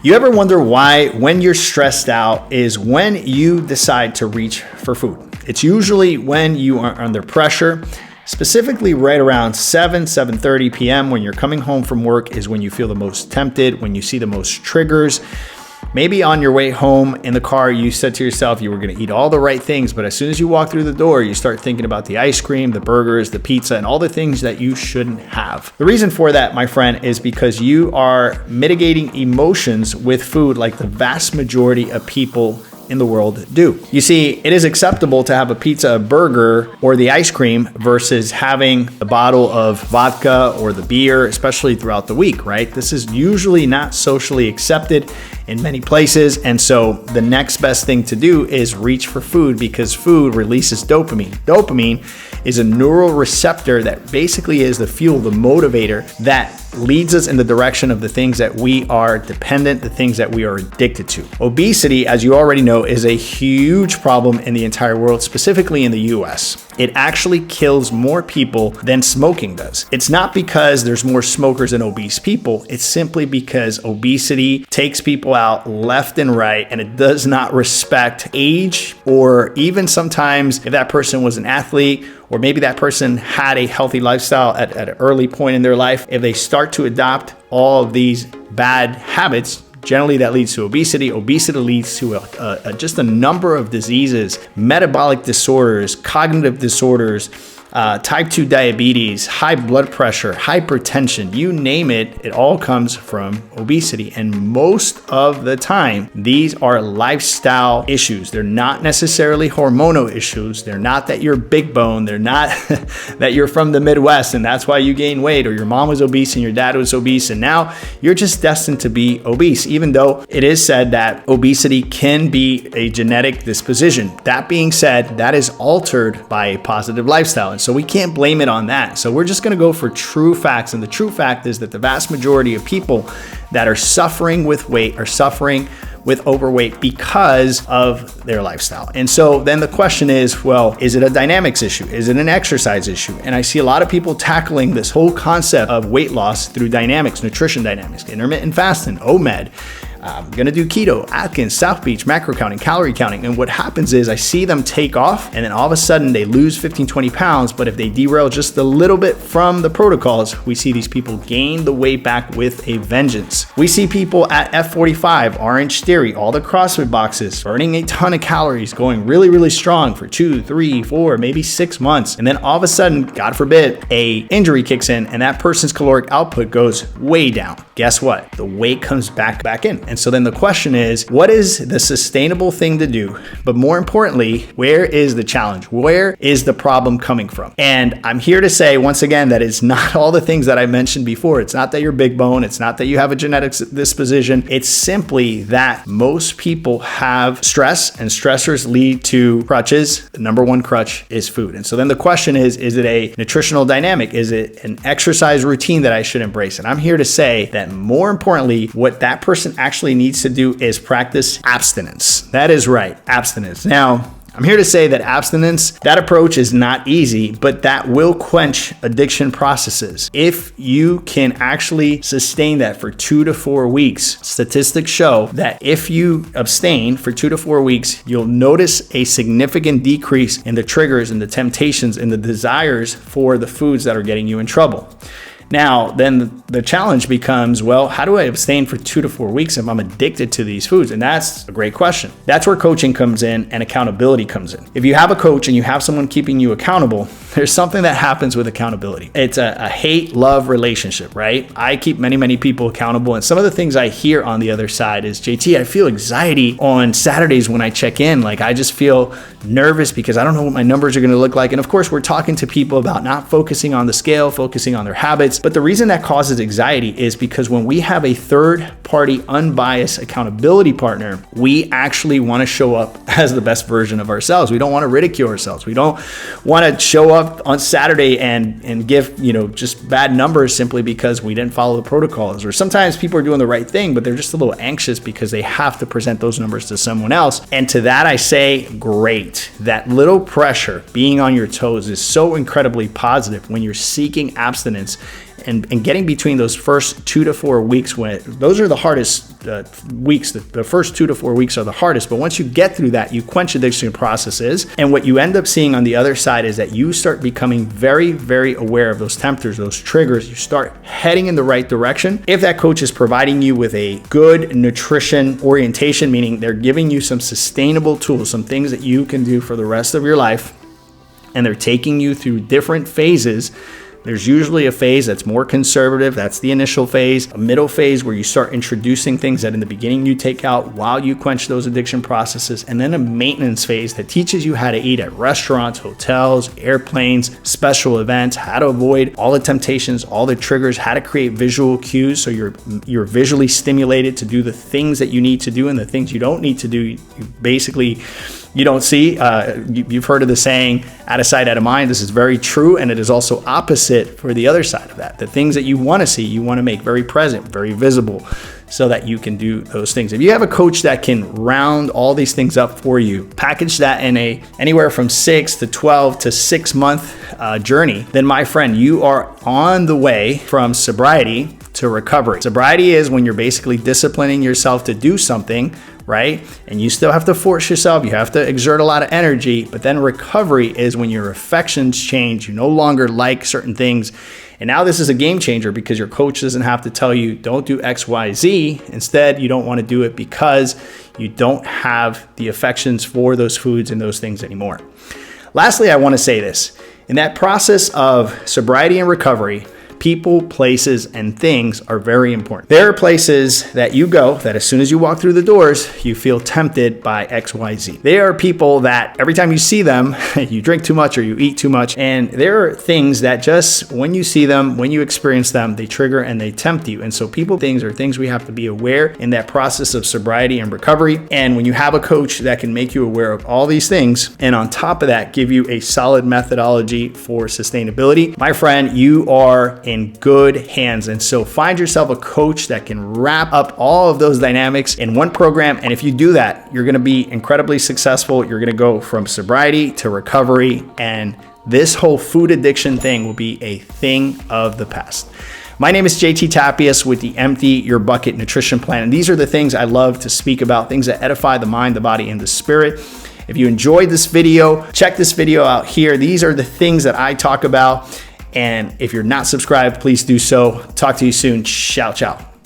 You ever wonder why when you're stressed out is when you decide to reach for food? It's usually when you are under pressure, specifically right around 7:30 p.m. when you're coming home from work is when you feel the most tempted, when you see the most triggers. Maybe on your way home in the car, you said to yourself you were going to eat all the right things, but as soon as you walk through the door, you start thinking about the ice cream, the burgers, the pizza, and all the things that you shouldn't have. The reason for that, my friend, is because you are mitigating emotions with food like the vast majority of people in the world do. You see, it is acceptable to have a pizza, a burger, or the ice cream versus having a bottle of vodka or the beer, especially throughout the week, right? This is usually not socially accepted in many places. And so the next best thing to do is reach for food because food releases dopamine. Dopamine is a neural receptor that basically is the fuel, the motivator that leads us in the direction of the things that we are dependent, the things that we are addicted to. Obesity, as you already know, is a huge problem in the entire world, specifically in the US. It actually kills more people than smoking does. It's not because there's more smokers than obese people. It's simply because obesity takes people out left and right, and it does not respect age, or even sometimes if that person was an athlete, or maybe that person had a healthy lifestyle at an early point in their life. If they start to adopt all of these bad habits, generally that leads to obesity. Obesity leads to just a number of diseases, metabolic disorders, cognitive disorders, type 2 diabetes, high blood pressure, hypertension, you name it, it all comes from obesity. And most of the time, these are lifestyle issues. They're not necessarily hormonal issues. They're not that you're big bone. They're not that you're from the Midwest and that's why you gain weight, or your mom was obese and your dad was obese and now you're just destined to be obese, even though it is said that obesity can be a genetic disposition. That being said, that is altered by a positive lifestyle. And so we can't blame it on that. So we're just going to go for true facts. And the true fact is that the vast majority of people that are suffering with weight are suffering with overweight because of their lifestyle. And so then the question is, well, is it a dynamics issue? Is it an exercise issue? And I see a lot of people tackling this whole concept of weight loss through dynamics, nutrition dynamics, intermittent fasting, OMED. I'm gonna do keto, Atkins, South Beach, macro counting, calorie counting. And what happens is I see them take off and then all of a sudden they lose 15, 20 pounds. But if they derail just a little bit from the protocols, we see these people gain the weight back with a vengeance. We see people at F45, Orange Theory, all the CrossFit boxes, burning a ton of calories, going really, really strong for 2, 3, 4, maybe 6 months. And then all of a sudden, God forbid, a injury kicks in and that person's caloric output goes way down. Guess what? The weight comes back in. And so then the question is, what is the sustainable thing to do? But more importantly, where is the challenge? Where is the problem coming from? And I'm here to say, once again, that it's not all the things that I mentioned before. It's not that you're big bone. It's not that you have a genetic disposition. It's simply that most people have stress and stressors lead to crutches. The number one crutch is food. And so then the question is it a nutritional dynamic? Is it an exercise routine that I should embrace? And I'm here to say that more importantly, what that person actually needs to do is practice abstinence. That is right, abstinence. Now, I'm here to say that abstinence, that approach is not easy, but that will quench addiction processes. If you can actually sustain that for 2 to 4 weeks, statistics show that if you abstain for 2 to 4 weeks, you'll notice a significant decrease in the triggers and the temptations and the desires for the foods that are getting you in trouble. Now, then the challenge becomes, well, how do I abstain for 2 to 4 weeks if I'm addicted to these foods? And that's a great question. That's where coaching comes in and accountability comes in. If you have a coach and you have someone keeping you accountable, there's something that happens with accountability. It's a hate-love relationship, right? I keep many people accountable. And some of the things I hear on the other side is, JT, I feel anxiety on Saturdays when I check in. Like I just feel nervous because I don't know what my numbers are going to look like. And of course, we're talking to people about not focusing on the scale, focusing on their habits. But the reason that causes anxiety is because when we have a third-party unbiased accountability partner, we actually want to show up as the best version of ourselves. We don't want to ridicule ourselves. We don't want to show up on Saturday and give, just bad numbers simply because we didn't follow the protocols. Or sometimes people are doing the right thing, but they're just a little anxious because they have to present those numbers to someone else. And to that I say, great. That little pressure, being on your toes, is so incredibly positive when you're seeking abstinence and getting between those first 2 to 4 weeks, those are the hardest weeks. The first 2 to 4 weeks are the hardest, but once you get through that, you quench addiction processes. And what you end up seeing on the other side is that you start becoming very, very aware of those tempters, those triggers. You start heading in the right direction. If that coach is providing you with a good nutrition orientation, meaning they're giving you some sustainable tools, some things that you can do for the rest of your life, and they're taking you through different phases. There's usually a phase that's more conservative. That's the initial phase. A middle phase where you start introducing things that in the beginning you take out while you quench those addiction processes. And then a maintenance phase that teaches you how to eat at restaurants, hotels, airplanes, special events, how to avoid all the temptations, all the triggers, how to create visual cues so you're visually stimulated to do the things that you need to do, and the things you don't need to do, you don't see. You've heard of the saying, out of sight, out of mind. This is very true, and it is also opposite for the other side of that. The things that you want to see, you want to make very present, very visible, so that you can do those things. If you have a coach that can round all these things up for you, package that in anywhere from 6 to 12 to 6 month journey, then my friend, you are on the way from sobriety to recovery. Sobriety is when you're basically disciplining yourself to do something, right? And you still have to force yourself. You have to exert a lot of energy. But then recovery is when your affections change. You no longer like certain things. And now this is a game changer because your coach doesn't have to tell you, don't do X, Y, Z. Instead, you don't want to do it because you don't have the affections for those foods and those things anymore. Lastly, I want to say this. In that process of sobriety and recovery, people, places, and things are very important. There are places that you go that as soon as you walk through the doors, you feel tempted by XYZ. There are people that every time you see them, you drink too much or you eat too much. And there are things that just when you see them, when you experience them, they trigger and they tempt you. And so people, things are things we have to be aware in that process of sobriety and recovery. And when you have a coach that can make you aware of all these things, and on top of that, give you a solid methodology for sustainability, my friend, you are in good hands. And so find yourself a coach that can wrap up all of those dynamics in one program. And if you do that, you're going to be incredibly successful. You're going to go from sobriety to recovery. And this whole food addiction thing will be a thing of the past. My name is JT Tapias with the Empty Your Bucket Nutrition Plan. And these are the things I love to speak about, things that edify the mind, the body, and the spirit. If you enjoyed this video, check this video out here. These are the things that I talk about. And if you're not subscribed, please do so. Talk to you soon. Ciao, ciao.